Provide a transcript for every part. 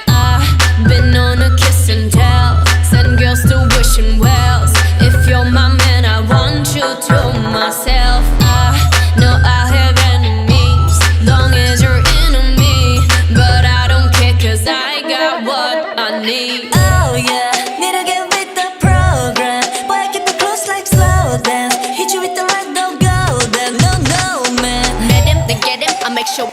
I've been on a kiss and tell, send girls to wishing wells. If you're my man, I want you to myself. I know I have enemies, long as you're into me. But I don't care, cause I got what I need. Oh yeah, need to get with the program. Boy, I keep it close like slow dance. Hit you with the right, don't go there. No, no, man. Let him, then get him, I make sure.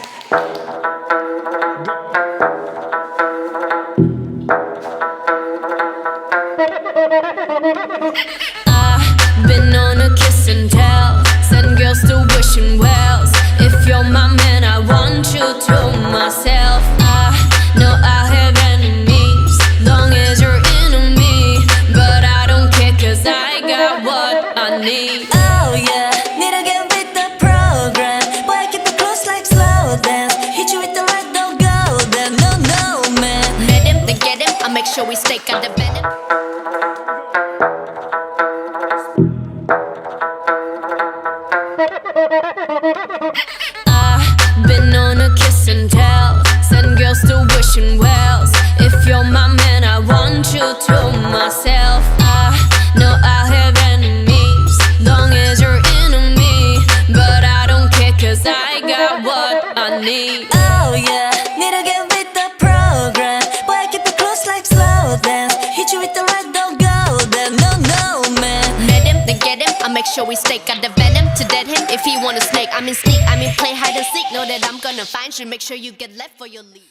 I've been on a kiss and tell, send girls to wishing wells. If you're my man, I want you to myself. I know I have enemies, long as you're into me. But I don't care, cause I got what I need. Oh yeah, need to get with the program. Boy, I keep it close like slow dance. Hit you with the right, don't go there. No, no, man. Let him, then get him, I make sure we stay got the venom. I've been on a kiss and tell, send girls to wishing wells. If you're my man, I want you to myself. I know I have enemies, long as you're into me. But I don't care, cause I got what I need. Oh yeah, need to get with the program. Boy, I keep it close like slow dance. Hit you with the right, don't go there. No, no, man. Let him, then get him, I make sure we stay got the venom to dead him. If he wanna snake, I mean sneak, I mean play hide and seek. Know that I'm gonna find you, make sure you get left for your lead.